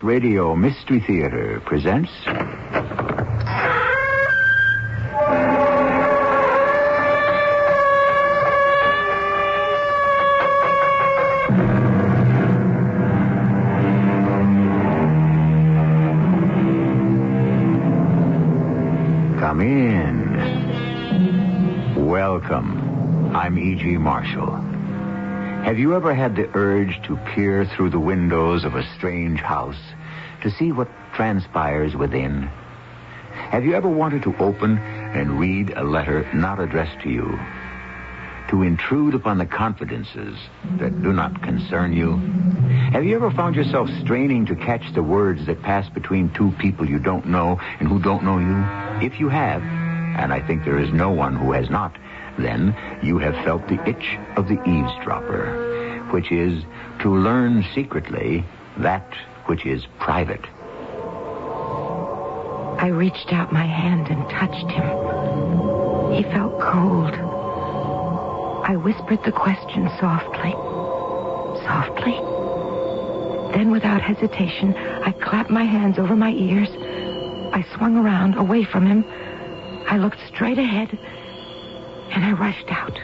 Radio Mystery Theater presents... Come in. Welcome. I'm E.G. Marshall. Have you ever had the urge to peer through the windows of a strange house to see what transpires within? Have you ever wanted to open and read a letter not addressed to you? To intrude upon the confidences that do not concern you? Have you ever found yourself straining to catch the words that pass between two people you don't know and who don't know you? If you have, and I think there is no one who has not, then you have felt the itch of the eavesdropper, which is to learn secretly that which is private. I reached out my hand and touched him. He felt cold. I whispered the question softly. Softly. Then, without hesitation, I clapped my hands over my ears. I swung around, away from him. I looked straight ahead, and I rushed out.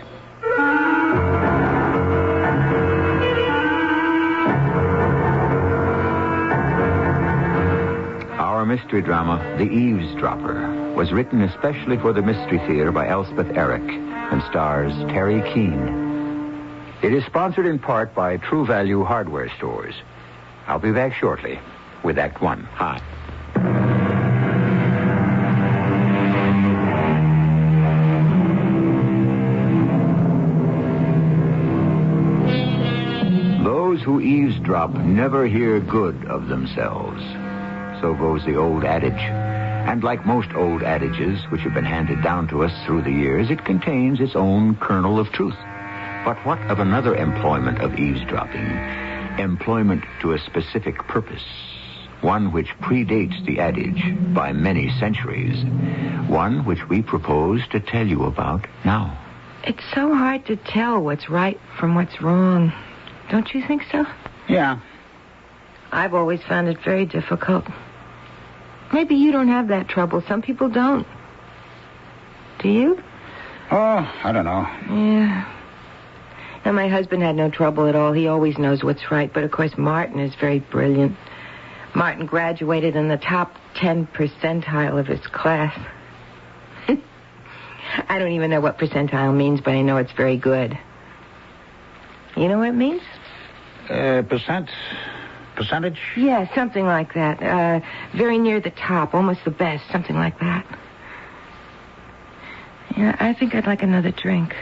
Our mystery drama, The Eavesdropper, was written especially for the Mystery Theater by Elspeth Eric and stars Terry Keane. It is sponsored in part by True Value Hardware Stores. I'll be back shortly with Act One. Hi. Those who eavesdrop never hear good of themselves. So goes the old adage. And like most old adages which have been handed down to us through the years, it contains its own kernel of truth. But what of another employment of eavesdropping? Employment to a specific purpose. One which predates the adage by many centuries. One which we propose to tell you about now. It's so hard to tell what's right from what's wrong. Don't you think so? Yeah. I've always found it very difficult. Maybe you don't have that trouble. Some people don't. Do you? Oh, I don't know. Yeah. Now, my husband had no trouble at all. He always knows what's right. But, of course, Martin is very brilliant. Martin graduated in the top 10 percentile of his class. I don't even know what percentile means, but I know it's very good. You know what it means? Percentage? Yeah, something like that. Very near the top, almost the best, something like that. Yeah, I think I'd like another drink.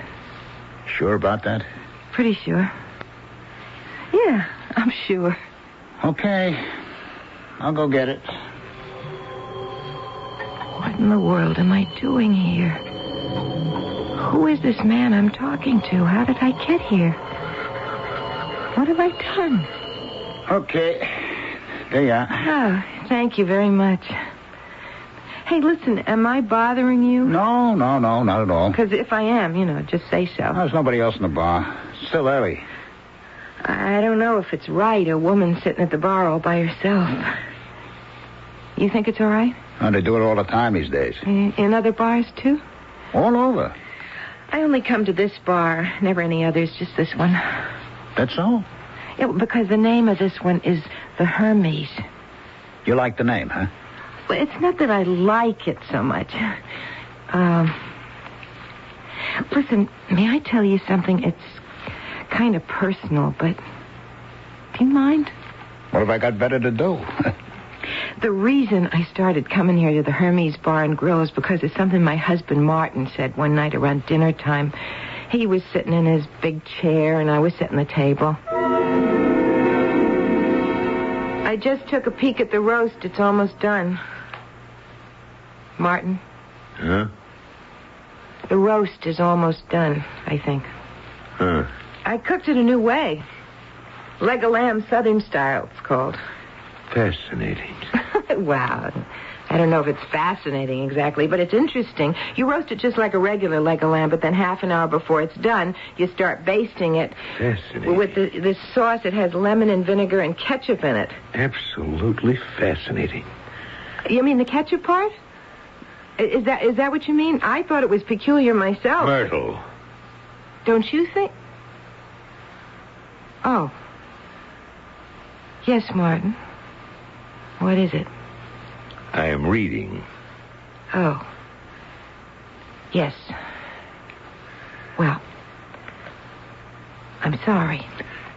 Sure about that? Pretty sure. Yeah, I'm sure. Okay. I'll go get it. What in the world am I doing here? Who is this man I'm talking to? How did I get here? What have I done? Okay. There you are. Oh, thank you very much. Hey, listen, am I bothering you? No, not at all. Because if I am, just say so. There's nobody else in the bar. It's still early. I don't know if it's right, a woman sitting at the bar all by herself. You think it's all right? Oh, they do it all the time these days. In other bars, too? All over. I only come to this bar, never any others, just this one. That's so? Yeah, because the name of this one is the Hermes. You like the name, huh? Well, it's not that I like it so much. Listen, may I tell you something? It's kind of personal, but do you mind? What have I got better to do? The reason I started coming here to the Hermes Bar and Grill is because of something my husband Martin said one night around dinner time. He was sitting in his big chair, and I was sitting at the table. I just took a peek at the roast. It's almost done. Martin? Huh? The roast is almost done, I think. Huh. I cooked it a new way. Leg of lamb, Southern style, it's called. Fascinating. Wow. I I don't know if it's fascinating exactly, but it's interesting. You roast it just like a regular leg of lamb, but then half an hour before it's done, you start basting it. Fascinating. With this sauce. It has lemon and vinegar and ketchup in it. Absolutely fascinating. You mean the ketchup part? Is that what you mean? I thought it was peculiar myself. Myrtle. Don't you think? Oh. Yes, Martin. What is it? I am reading. Oh. Yes. Well, I'm sorry.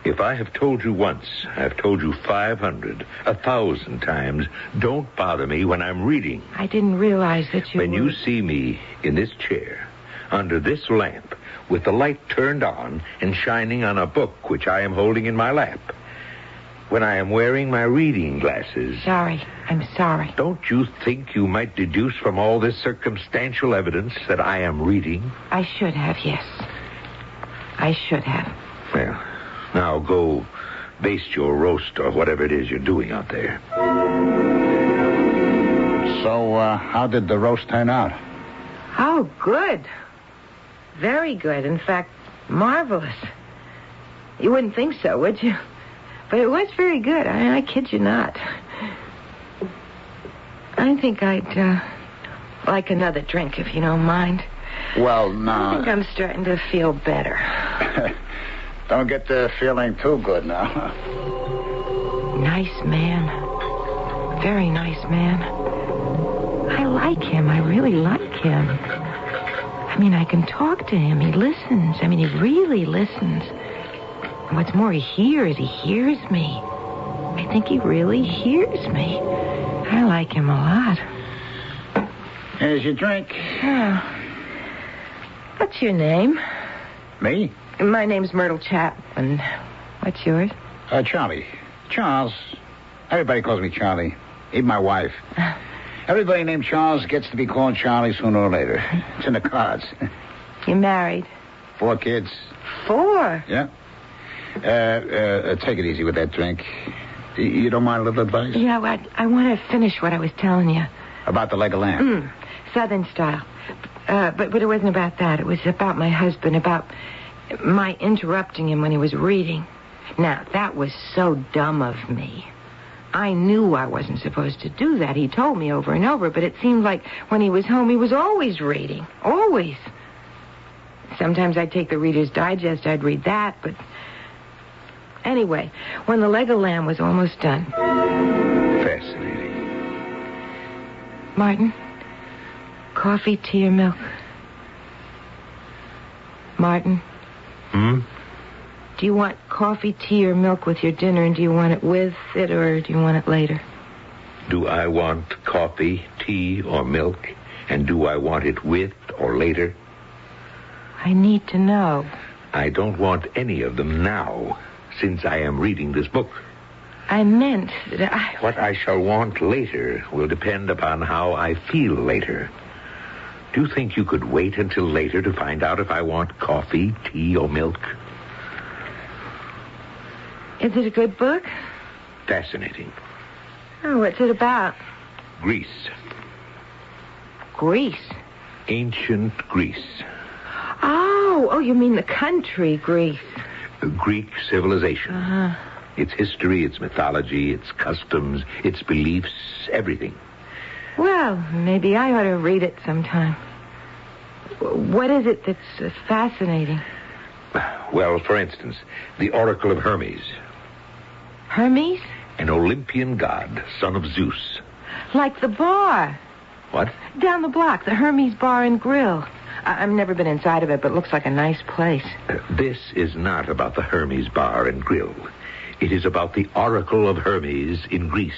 If I have told you once, I've told you 500, 1,000 times, don't bother me when I'm reading. I didn't realize that you When you see me in this chair, under this lamp, with the light turned on and shining on a book which I am holding in my lap, when I am wearing my reading glasses... Sorry. I'm sorry. Don't you think you might deduce from all this circumstantial evidence that I am reading? I should have, yes. I should have. Well, now go baste your roast or whatever it is you're doing out there. So, how did the roast turn out? Oh, good. Very good. In fact, marvelous. You wouldn't think so, would you? But it was very good. I kid you not. I think I'd like another drink, if you don't mind. Well, no. I think I'm starting to feel better. Don't get the feeling too good now. Nice man. Very nice man. I like him. I really like him. I mean, I can talk to him. He listens. I mean, he really listens. And what's more, he hears me. I think he really hears me. I like him a lot. Here's your drink. Oh. What's your name? Me? My name's Myrtle Chapman. What's yours? Charlie. Charles. Everybody calls me Charlie. Even my wife. Everybody named Charles gets to be called Charlie sooner or later. It's in the cards. You married? 4 kids. 4? Yeah. Take it easy with that drink. You don't mind a little advice? Yeah, I want to finish what I was telling you. About the leg of lamb? Southern style. But it wasn't about that. It was about my husband, about my interrupting him when he was reading. Now, that was so dumb of me. I knew I wasn't supposed to do that. He told me over and over, but it seemed like when he was home, he was always reading. Always. Sometimes I'd take the Reader's Digest, I'd read that, but... Anyway, when the leg of lamb was almost done... Fascinating. Martin, coffee, tea, or milk? Martin? Do you want coffee, tea, or milk with your dinner, and do you want it with it, or do you want it later? Do I want coffee, tea, or milk? And do I want it with or later? I need to know. I don't want any of them now, since I am reading this book. I meant that What I shall want later will depend upon how I feel later. Do you think you could wait until later to find out if I want coffee, tea, or milk? Is it a good book? Fascinating. Oh, what's it about? Greece. Greece? Ancient Greece. Oh, you mean the country, Greece. Greek civilization. Uh-huh. Its history, its mythology, its customs, its beliefs, everything. Well, maybe I ought to read it sometime. What is it that's fascinating? Well, for instance, the Oracle of Hermes. Hermes? An Olympian god, son of Zeus. Like the bar. What? Down the block, the Hermes Bar and Grill. I've never been inside of it, but it looks like a nice place. This is not about the Hermes Bar and Grill. It is about the Oracle of Hermes in Greece.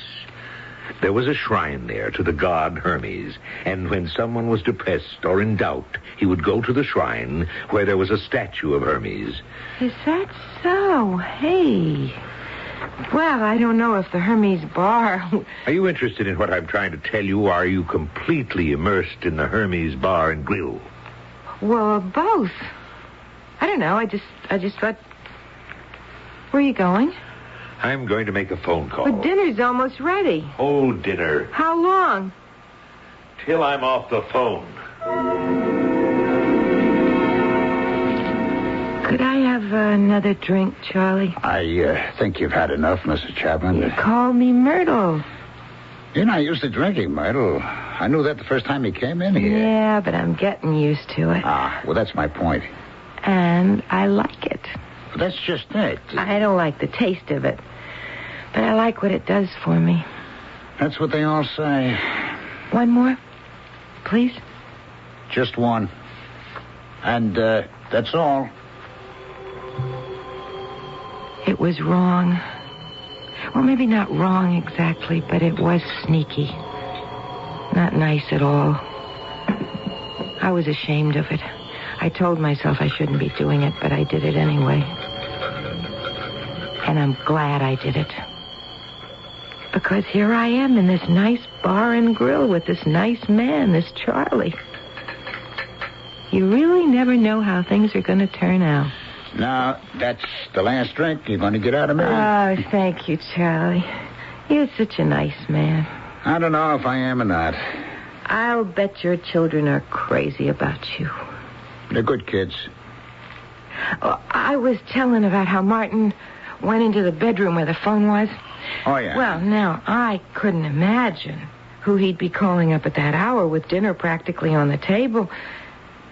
There was a shrine there to the god Hermes, and when someone was depressed or in doubt, he would go to the shrine where there was a statue of Hermes. Is that so? Hey. Well, I don't know if the Hermes Bar... Are you interested in what I'm trying to tell you, or are you completely immersed in the Hermes Bar and Grill? Well, both. I don't know. I just thought... Where are you going? I'm going to make a phone call. But dinner's almost ready. Oh, dinner. How long? till I'm off the phone. Could I have another drink, Charlie? I think you've had enough, Mrs. Chapman. You call me Myrtle. You're not used to drinking, Myrtle. I knew that the first time you came in here. Yeah, but I'm getting used to it. Well, that's my point. And I like it. But that's just it. I don't like the taste of it, but I like what it does for me. That's what they all say. One more, please? Just one. And that's all. It was wrong. Well, maybe not wrong exactly, but it was sneaky. Not nice at all. I was ashamed of it. I told myself I shouldn't be doing it, but I did it anyway. And I'm glad I did it. Because here I am in this nice bar and grill with this nice man, this Charlie. You really never know how things are going to turn out. Now, that's the last drink you're going to get out of me. Oh, thank you, Charlie. You're such a nice man. I don't know if I am or not. I'll bet your children are crazy about you. They're good kids. Oh, I was telling about how Martin went into the bedroom where the phone was. Oh, yeah. Well, now, I couldn't imagine who he'd be calling up at that hour with dinner practically on the table.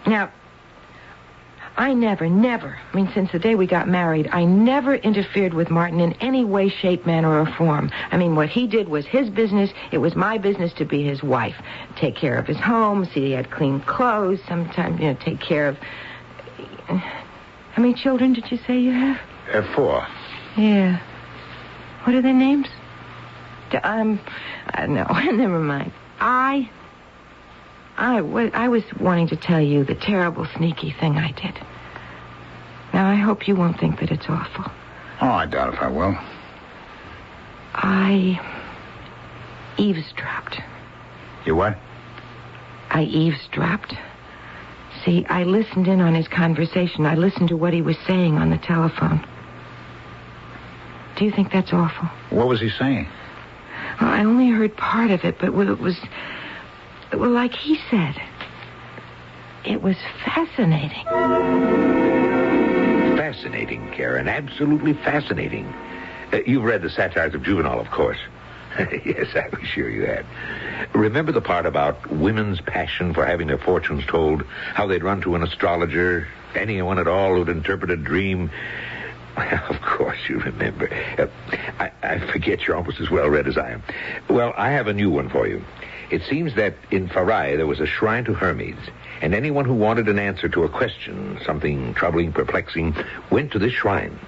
Now, I never, since the day we got married, I never interfered with Martin in any way, shape, manner, or form. What he did was his business. It was my business to be his wife. Take care of his home, see he had clean clothes, sometimes, take care of... How many children did you say you have? 4. Yeah. What are their names? No, never mind. I was wanting to tell you the terrible, sneaky thing I did. Now, I hope you won't think that it's awful. Oh, I doubt if I will. I eavesdropped. You what? I eavesdropped. See, I listened in on his conversation. I listened to what he was saying on the telephone. Do you think that's awful? What was he saying? Well, I only heard part of it, but it was... Well, like he said, it was fascinating. Fascinating, Karen. Absolutely fascinating. You've read the satires of Juvenal, of course. Yes, I was sure you had. Remember the part about women's passion for having their fortunes told, how they'd run to an astrologer, anyone at all who'd interpret a dream? Of course you remember. I forget you're almost as well read as I am. Well, I have a new one for you. It seems that in Pharaoh there was a shrine to Hermes, and anyone who wanted an answer to a question, something troubling, perplexing, went to this shrine.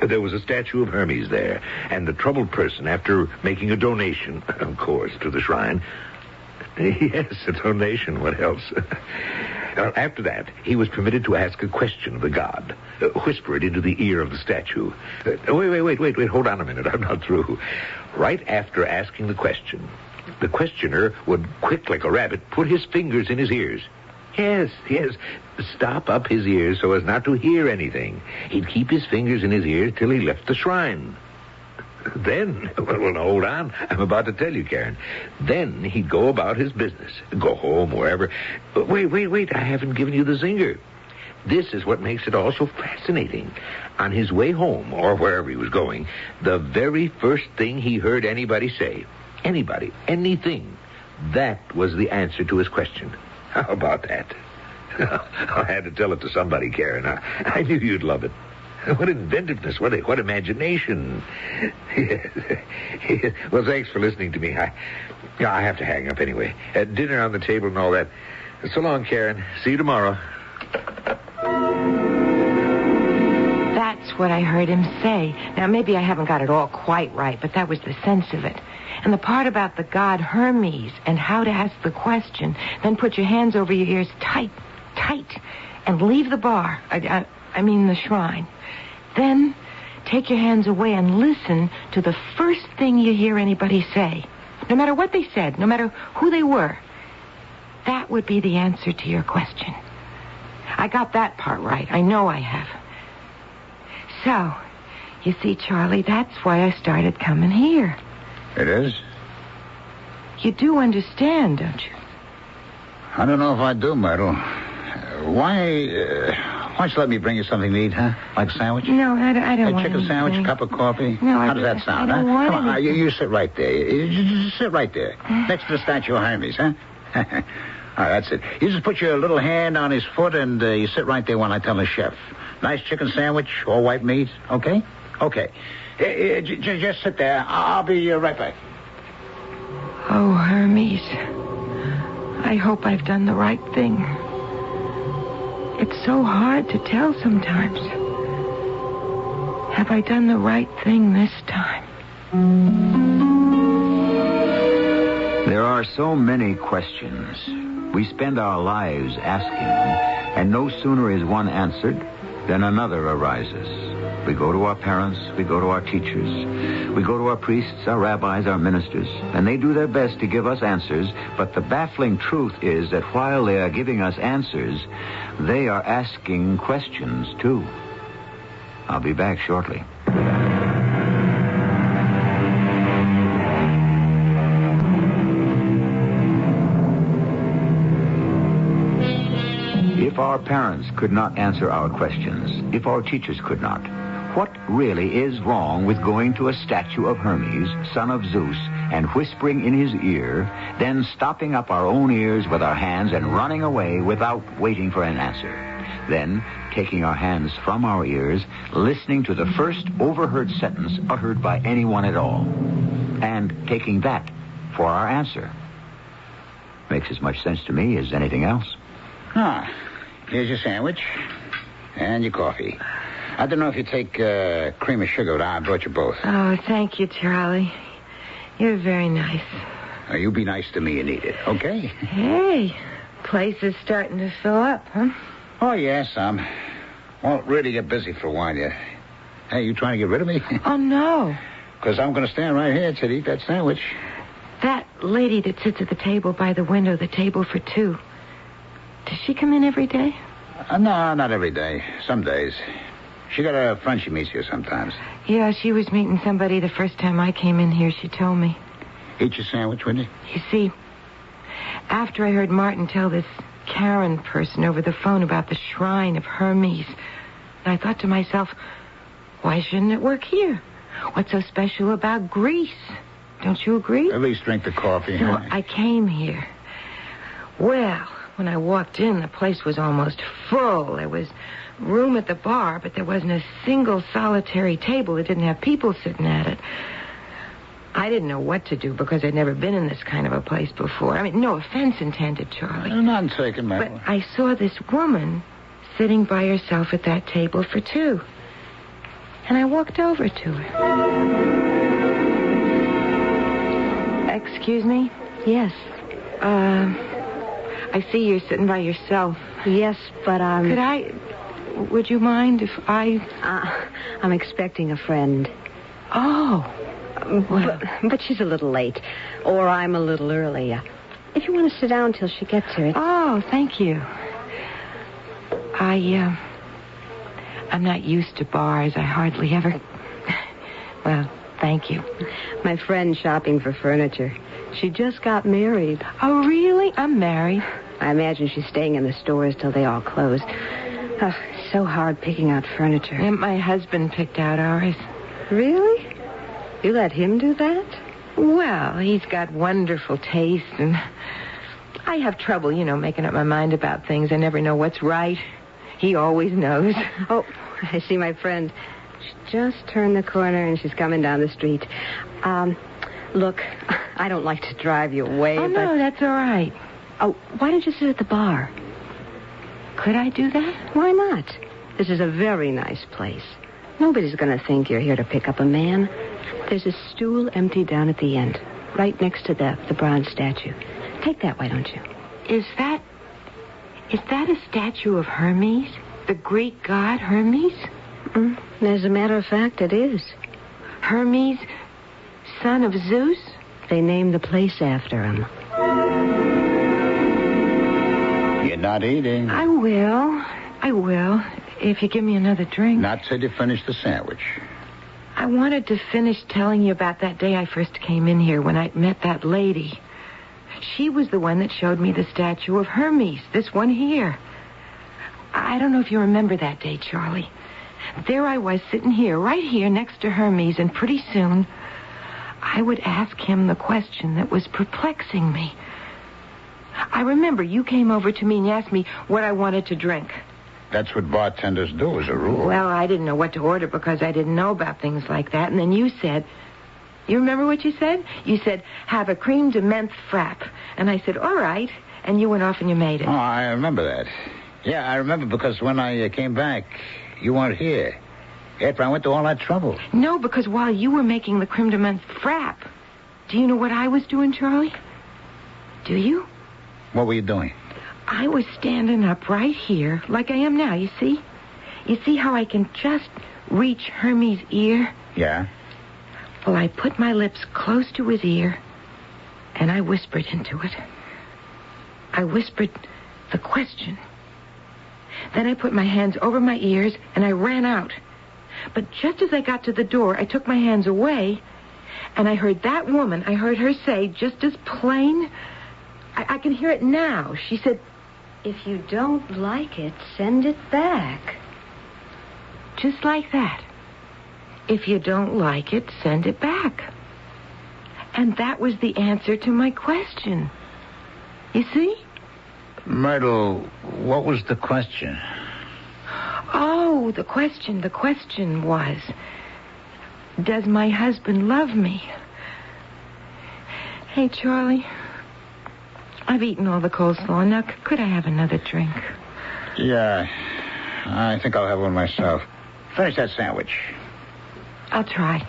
There was a statue of Hermes there, and the troubled person, after making a donation, of course, to the shrine... Yes, a donation, what else? After that, he was permitted to ask a question of the god. Whisper it into the ear of the statue. Wait, hold on a minute, I'm not through. Right after asking the question, the questioner would, quick like a rabbit, put his fingers in his ears. Yes, stop up his ears so as not to hear anything. He'd keep his fingers in his ears till he left the shrine. Then, well, hold on. I'm about to tell you, Karen. Then he'd go about his business. Go home, wherever. Wait, I haven't given you the zinger. This is what makes it all so fascinating. On his way home, or wherever he was going, the very first thing he heard anybody say, anybody, anything, that was the answer to his question. How about that? I had to tell it to somebody, Karen. I knew you'd love it. What inventiveness, what imagination. Well, thanks for listening to me. I have to hang up anyway. Dinner on the table and all that. So long, Karen. See you tomorrow. That's what I heard him say. Now, maybe I haven't got it all quite right, but that was the sense of it. And the part about the god Hermes and how to ask the question, then put your hands over your ears tight, and leave the bar. I mean the shrine. Then take your hands away and listen to the first thing you hear anybody say. No matter what they said, no matter who they were. That would be the answer to your question. I got that part right. I know I have. So, you see, Charlie, that's why I started coming here. It is? You do understand, don't you? I don't know if I do, Myrtle. Why don't you let me bring you something to eat, huh? Like a sandwich? No, I don't a want chicken anything. sandwich, cup of coffee? No, How does that sound, I don't want Come on, anything. you sit right there. You just sit right there. Next to the statue of Hermes, huh? All right, that's it. You just put your little hand on his foot and you sit right there when I tell the chef. Nice chicken sandwich, all white meat, okay? Okay. Just sit there. I'll be right back. Oh, Hermes. I hope I've done the right thing. It's so hard to tell sometimes. Have I done the right thing this time? There are so many questions. We spend our lives asking, and no sooner is one answered than another arises. We go to our parents, we go to our teachers, we go to our priests, our rabbis, our ministers, and they do their best to give us answers, but the baffling truth is that while they are giving us answers, they are asking questions, too. I'll be back shortly. If our parents could not answer our questions, if our teachers could not, what really is wrong with going to a statue of Hermes, son of Zeus, and whispering in his ear, then stopping up our own ears with our hands and running away without waiting for an answer? Then, taking our hands from our ears, listening to the first overheard sentence uttered by anyone at all, and taking that for our answer. Makes as much sense to me as anything else. Here's your sandwich and your coffee. I don't know if you take cream or sugar. I brought you both. Oh, thank you, Charlie. You're very nice. Now, you be nice to me and eat it, okay? Hey, place is starting to fill up, huh? Oh, yeah, some. Won't really get busy for a while yet. Hey, you trying to get rid of me? Oh, no. Because I'm going to stand right here to eat that sandwich. That lady that sits at the table by the window, the table for two, does she come in every day? No, not every day. Some days. She got a friend she meets here sometimes. Yeah, she was meeting somebody the first time I came in here, she told me. Eat your sandwich, wouldn't you? You see, after I heard Martin tell this Karen person over the phone about the shrine of Hermes, I thought to myself, why shouldn't it work here? What's so special about Greece? Don't you agree? At least drink the coffee. So huh? I came here. Well, when I walked in, the place was almost full. There was room at the bar, but there wasn't a single solitary table that didn't have people sitting at it. I didn't know what to do because I'd never been in this kind of a place before. I mean, no offense intended, Charlie. None taken, But Myrtle. I saw this woman sitting by herself at that table for two. And I walked over to her. Excuse me? Yes. I see you're sitting by yourself. Yes, but Would you mind if I... I'm expecting a friend. Oh. Well. But she's a little late. Or I'm a little early. If you want to sit down till she gets here. Oh, thank you. I'm not used to bars. I hardly ever... Well, thank you. My friend's shopping for furniture. She just got married. Oh, really? I'm married. I imagine she's staying in the stores till they all close. Oh, so hard picking out furniture. And my husband picked out ours. Really? You let him do that? Well, he's got wonderful taste, and I have trouble, making up my mind about things. I never know what's right. He always knows. Oh, I see my friend. She just turned the corner, and she's coming down the street. Look, I don't like to drive you away, Oh, no, that's all right. Oh, why don't you sit at the bar? Could I do that? Why not? This is a very nice place. Nobody's going to think you're here to pick up a man. There's a stool empty down at the end, right next to the bronze statue. Take that, why don't you? Is that a statue of Hermes? The Greek god Hermes? As a matter of fact, it is. Hermes, son of Zeus? They named the place after him. You're not eating. I will. If you give me another drink. Not till you finish the sandwich. I wanted to finish telling you about that day I first came in here when I met that lady. She was the one that showed me the statue of Hermes, this one here. I don't know if you remember that day, Charlie. There I was sitting here, right here next to Hermes, and pretty soon I would ask him the question that was perplexing me. I remember you came over to me and asked me what I wanted to drink. That's what bartenders do as a rule. Well, I didn't know what to order because I didn't know about things like that. And then you said, you remember what you said? You said, have a cream de menthe frap. And I said, all right. And you went off and you made it. Oh, I remember that. Yeah, I remember because when I came back, you weren't here. After I went to all that trouble. No, because while you were making the creme de menthe frap, do you know what I was doing, Charlie? Do you? What were you doing? I was standing up right here, like I am now, you see? You see how I can just reach Hermes' ear? Yeah? Well, I put my lips close to his ear, and I whispered into it. I whispered the question. Then I put my hands over my ears, and I ran out. But just as I got to the door, I took my hands away, and I heard that woman, I heard her say, just as plain, I can hear it now. She said, if you don't like it, send it back. Just like that. If you don't like it, send it back. And that was the answer to my question. You see? Myrtle, what was the question? Oh, the question was, does my husband love me? Hey, Charlie, I've eaten all the coleslaw. Now, could I have another drink? Yeah, I think I'll have one myself. Finish that sandwich. I'll try.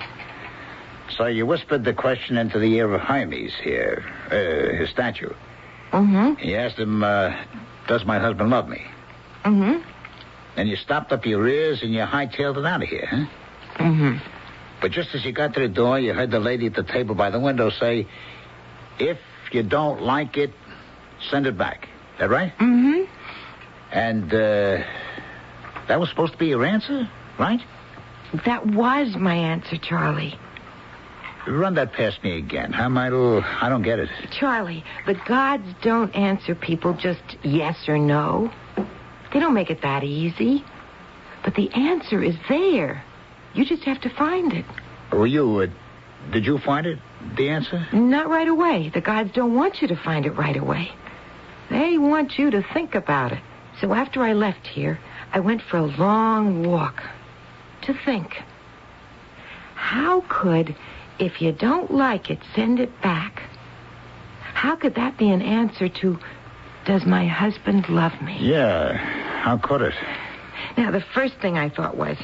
So you whispered the question into the ear of Hermes here, his statue. Mm-hmm. You asked him, does my husband love me? Mm-hmm. Then you stopped up your ears and you hightailed it out of here, huh? Mm-hmm. But just as you got to the door, you heard the lady at the table by the window say, if you don't like it, send it back. That right? Mm-hmm. And, that was supposed to be your answer, right? That was my answer, Charlie. Run that past me again, huh, Myrtle? I don't get it. Charlie, the gods don't answer people just yes or no. They don't make it that easy. But the answer is there. You just have to find it. Well, did you find it, the answer? Not right away. The gods don't want you to find it right away. They want you to think about it. So after I left here, I went for a long walk to think. How could, if you don't like it, send it back? How could that be an answer to, does my husband love me? Yeah, how could it? Now, the first thing I thought was,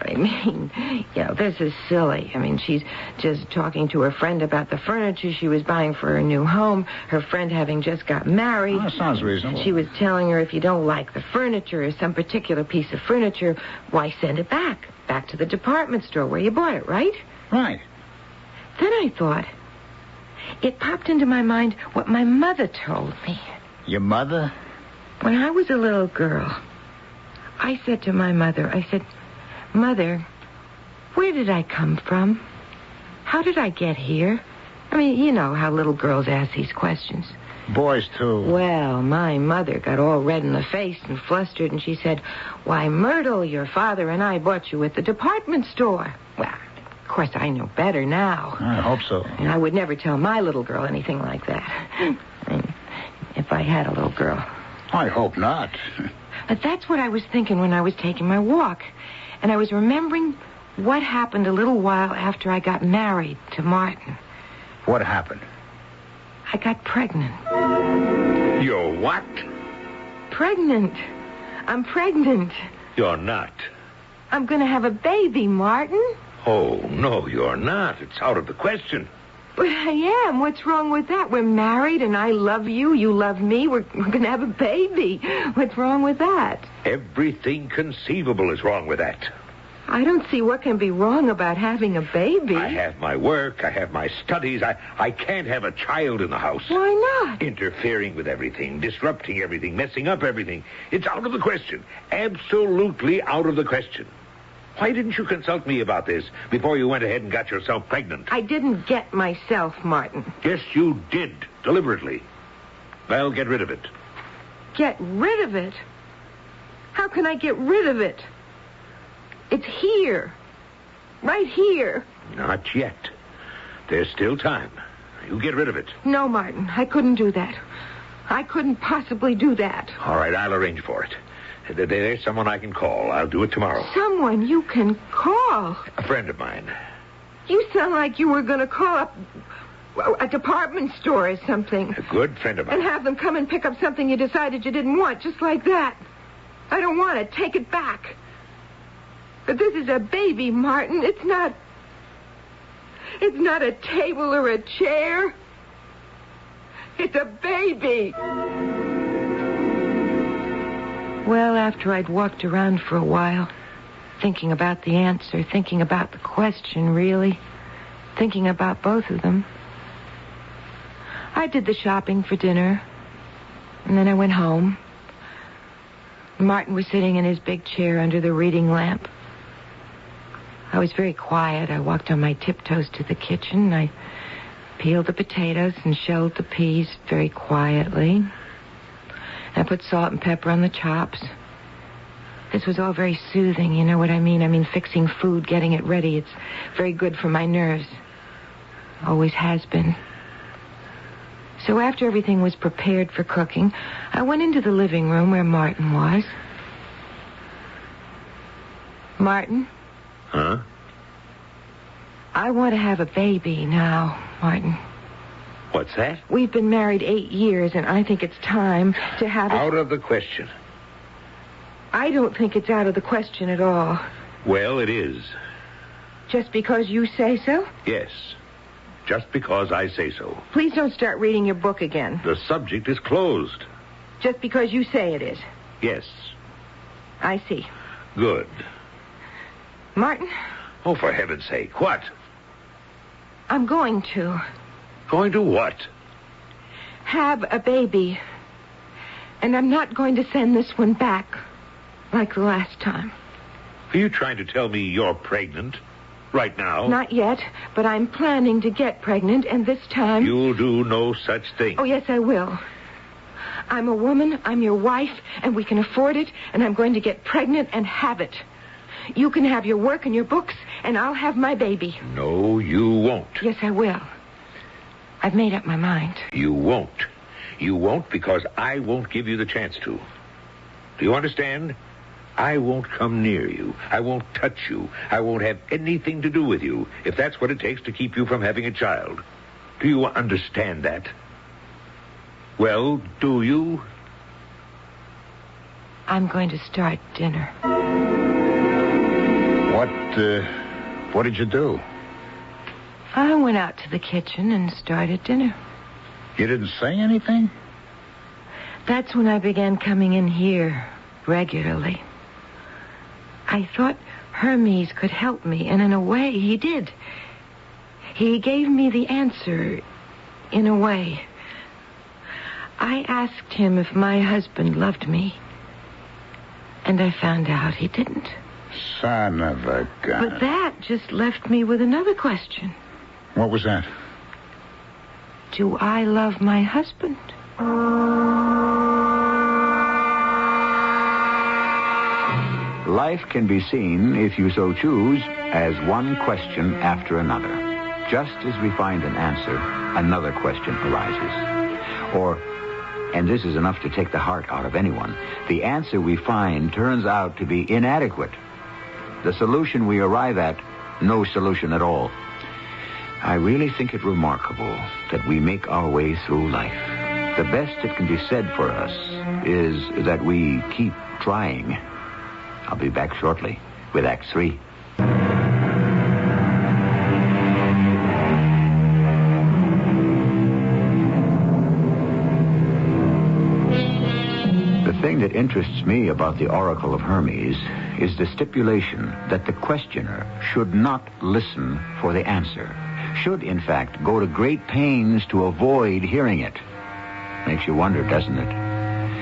this is silly. She's just talking to her friend about the furniture she was buying for her new home, her friend having just got married. Oh, that sounds reasonable. She was telling her if you don't like the furniture or some particular piece of furniture, why send it back to the department store where you bought it, right? Right. Then I thought, it popped into my mind what my mother told me. Your mother? When I was a little girl, I said to my mother, I said, Mother, where did I come from? How did I get here? You know how little girls ask these questions. Boys, too. Well, my mother got all red in the face and flustered, and she said, why, Myrtle, your father and I bought you at the department store. Well, of course, I know better now. I hope so. And I would never tell my little girl anything like that. If I had a little girl. I hope not. But that's what I was thinking when I was taking my walk. And I was remembering what happened a little while after I got married to Martin. What happened? I got pregnant. You're what? Pregnant. I'm pregnant. You're not. I'm going to have a baby, Martin. Oh, no, you're not. It's out of the question. But I am. What's wrong with that? We're married and I love you. You love me. We're going to have a baby. What's wrong with that? Everything conceivable is wrong with that. I don't see what can be wrong about having a baby. I have my work. I have my studies. I can't have a child in the house. Why not? Interfering with everything, disrupting everything, messing up everything. It's out of the question. Absolutely out of the question. Why didn't you consult me about this before you went ahead and got yourself pregnant? I didn't get myself, Martin. Yes, you did. Deliberately. Well, get rid of it. Get rid of it? How can I get rid of it? It's here. Right here. Not yet. There's still time. You get rid of it. No, Martin, I couldn't do that. I couldn't possibly do that. All right, I'll arrange for it. There's someone I can call. I'll do it tomorrow. Someone you can call? A friend of mine. You sound like you were going to call up a department store or something. A good friend of mine. And have them come and pick up something you decided you didn't want, just like that. I don't want it. Take it back. But this is a baby, Martin. It's not a table or a chair. It's a baby. Well, after I'd walked around for a while, thinking about the answer, thinking about the question, really, thinking about both of them, I did the shopping for dinner, and then I went home. Martin was sitting in his big chair under the reading lamp. I was very quiet. I walked on my tiptoes to the kitchen. I peeled the potatoes and shelled the peas very quietly. I put salt and pepper on the chops. This was all very soothing, you know what I mean? I mean, fixing food, getting it ready. It's very good for my nerves. Always has been. So after everything was prepared for cooking, I went into the living room where Martin was. Martin? Huh? I want to have a baby now, Martin. What's that? We've been married 8 years, and I think it's time to have Out of the question. I don't think it's out of the question at all. Well, it is. Just because you say so? Yes. Just because I say so. Please don't start reading your book again. The subject is closed. Just because you say it is. Yes. I see. Good. Martin? Oh, for heaven's sake, what? I'm going to. Going to what? Have a baby. And I'm not going to send this one back like the last time. Are you trying to tell me you're pregnant? Right now? Not yet, but I'm planning to get pregnant, and this time... You'll do no such thing. Oh, yes, I will. I'm a woman, I'm your wife, and we can afford it, and I'm going to get pregnant and have it. You can have your work and your books, and I'll have my baby. No, you won't. Yes, I will. I've made up my mind. You won't. You won't because I won't give you the chance to. Do you understand? I won't come near you. I won't touch you. I won't have anything to do with you if that's what it takes to keep you from having a child. Do you understand that? Well, do you? I'm going to start dinner. What did you do? I went out to the kitchen and started dinner. You didn't say anything? That's when I began coming in here regularly. I thought Hermes could help me, and in a way, he did. He gave me the answer, in a way. I asked him if my husband loved me, and I found out he didn't. Son of a gun. But that just left me with another question. What was that? Do I love my husband? Life can be seen, if you so choose, as one question after another. Just as we find an answer, another question arises. Or, and this is enough to take the heart out of anyone, the answer we find turns out to be inadequate. The solution we arrive at, no solution at all. I really think it remarkable that we make our way through life. The best that can be said for us is that we keep trying. I'll be back shortly with Act 3. The thing that interests me about the Oracle of Hermes is the stipulation that the questioner should not listen for the answer, should, in fact, go to great pains to avoid hearing it. Makes you wonder, doesn't it?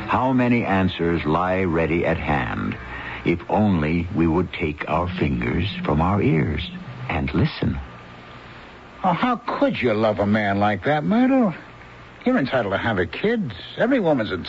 How many answers lie ready at hand, If only we would take our fingers from our ears and listen. Oh, how could you love a man like that, Myrtle? You're entitled to have a kid. Every woman's entitled.